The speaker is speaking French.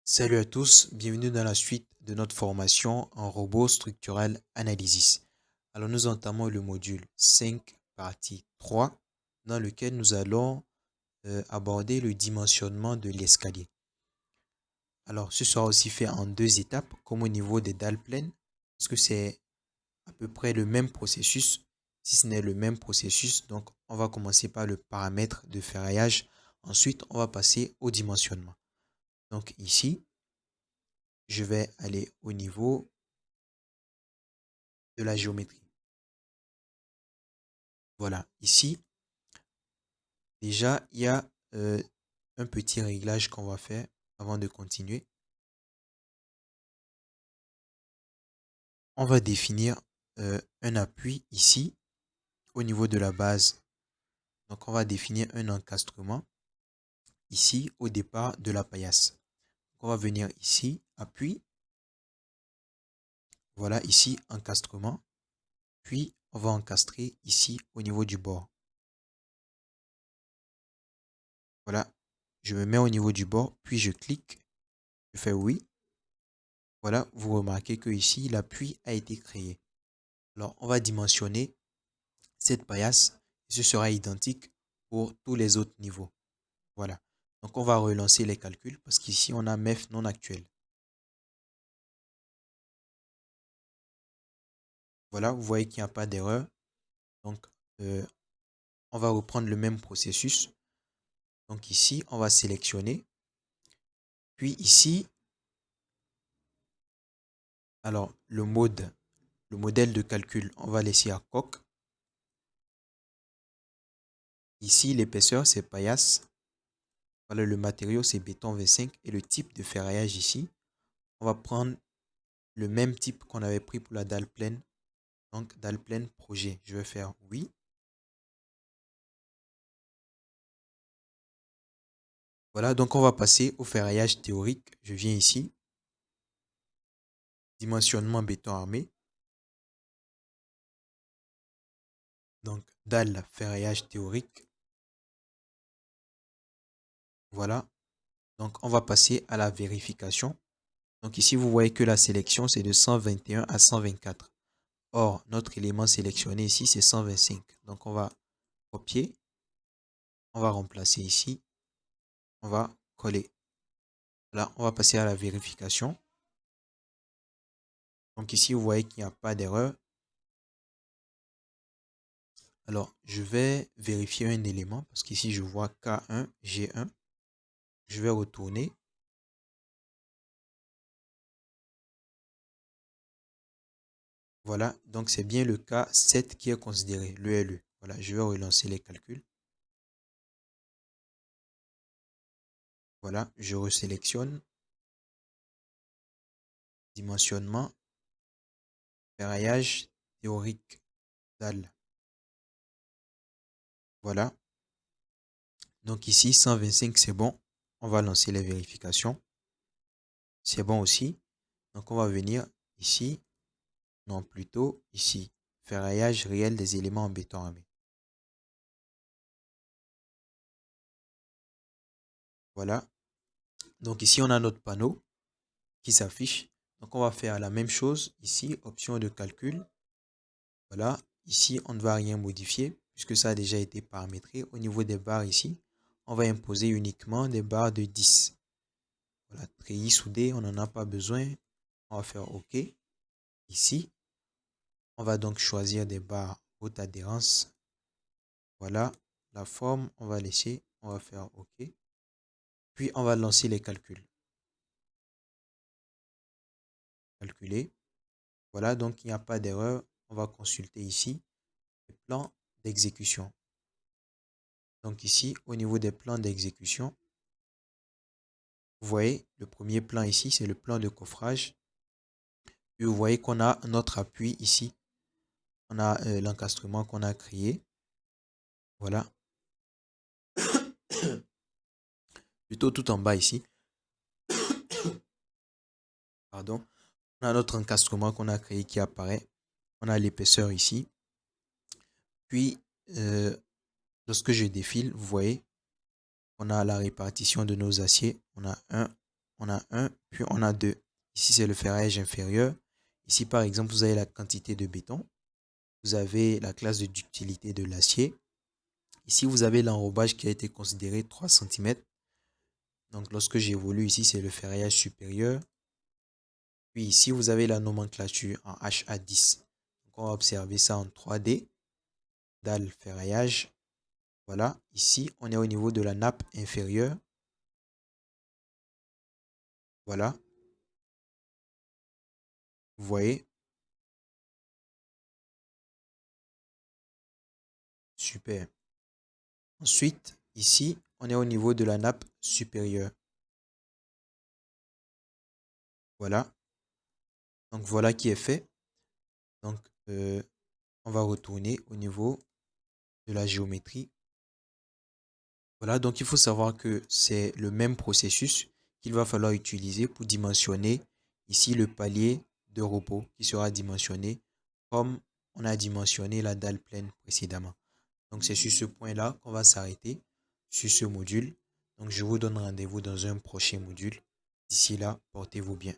Salut à tous, bienvenue dans la suite de notre formation en robot structural analysis. Alors nous entamons le module 5, partie 3, dans lequel nous allons aborder le dimensionnement de l'escalier. Alors ce sera aussi fait en deux étapes, comme au niveau des dalles pleines, parce que c'est à peu près le même processus, si ce n'est le même processus. Donc on va commencer par le paramètre de ferraillage, ensuite on va passer au dimensionnement. Donc ici, je vais aller au niveau de la géométrie. Voilà, ici, déjà, il y a un petit réglage qu'on va faire avant de continuer. On va définir un appui ici au niveau de la base. Donc, on va définir un encastrement ici au départ de la paillasse. On va venir ici, appui. Voilà, ici, encastrement. Puis, on va encastrer ici au niveau du bord. Voilà, je me mets au niveau du bord, puis je clique. Je fais oui. Voilà, vous remarquez que ici, l'appui a été créé. Alors, on va dimensionner cette paillasse et ce sera identique pour tous les autres niveaux. Voilà. Donc, on va relancer les calculs parce qu'ici, on a MEF non actuel. Voilà, vous voyez qu'il n'y a pas d'erreur. Donc, on va reprendre le même processus. Donc, ici, on va sélectionner. Puis ici, alors, le modèle de calcul, on va laisser à coque. Ici, l'épaisseur, c'est paillasse. Voilà, le matériau, c'est béton V5. Et le type de ferraillage ici, on va prendre le même type qu'on avait pris pour la dalle pleine. Donc, dalle pleine, projet. Je vais faire oui. Voilà, donc on va passer au ferraillage théorique. Je viens ici. Dimensionnement béton armé. Donc, dalle ferraillage théorique. Voilà. Donc, on va passer à la vérification. Donc, ici, vous voyez que la sélection, c'est de 121 à 124. Or, notre élément sélectionné ici, c'est 125. Donc, on va copier. On va remplacer ici. On va coller. Là, on va passer à la vérification. Donc, ici, vous voyez qu'il n'y a pas d'erreur. Alors, je vais vérifier un élément parce qu'ici, je vois K1, G1. Je vais retourner. Voilà, donc c'est bien le cas 7 qui est considéré, le LE. Voilà, je vais relancer les calculs. Voilà, je resélectionne. Dimensionnement. Ferraillage théorique. Dalle. Voilà. Donc ici, 125, c'est bon. On va lancer les vérifications. C'est bon aussi. Donc on va venir ici. Non, plutôt ici. Ferraillage réel des éléments en béton armé. Voilà. Donc ici, on a notre panneau qui s'affiche. Donc on va faire la même chose ici, option de calcul. Voilà, ici on ne va rien modifier puisque ça a déjà été paramétré. Au niveau des barres ici, on va imposer uniquement des barres de 10. Voilà, treillis soudé, on n'en a pas besoin. On va faire OK. Ici, on va donc choisir des barres haute adhérence. Voilà, la forme, on va laisser, on va faire OK. Puis on va lancer les calculs. Calculer. Voilà, donc il n'y a pas d'erreur. On va consulter ici les plans d'exécution. Donc ici, au niveau des plans d'exécution, vous voyez, le premier plan ici, c'est le plan de coffrage. Puis vous voyez qu'on a notre appui ici. On a l'encastrement qu'on a créé. Voilà. Plutôt tout en bas ici. Pardon. On a notre encastrement qu'on a créé qui apparaît. On a l'épaisseur ici. Puis, lorsque je défile, vous voyez, on a la répartition de nos aciers. On a 1, on a 1, puis on a 2. Ici, c'est le ferraillage inférieur. Ici, par exemple, vous avez la quantité de béton. Vous avez la classe de ductilité de l'acier. Ici, vous avez l'enrobage qui a été considéré 3 cm. Donc, lorsque j'évolue ici, c'est le ferraillage supérieur. Puis ici, vous avez la nomenclature en HA10. Donc, on va observer ça en 3D. Dalle ferraillage. Voilà. Ici, on est au niveau de la nappe inférieure. Voilà. Vous voyez? Super. Ensuite, ici, on est au niveau de la nappe supérieure. Voilà. Donc, voilà qui est fait. Donc, on va retourner au niveau de la géométrie. Voilà, donc il faut savoir que c'est le même processus qu'il va falloir utiliser pour dimensionner ici le palier de repos qui sera dimensionné comme on a dimensionné la dalle pleine précédemment. Donc c'est sur ce point-là qu'on va s'arrêter sur ce module. Donc je vous donne rendez-vous dans un prochain module. D'ici là, portez-vous bien.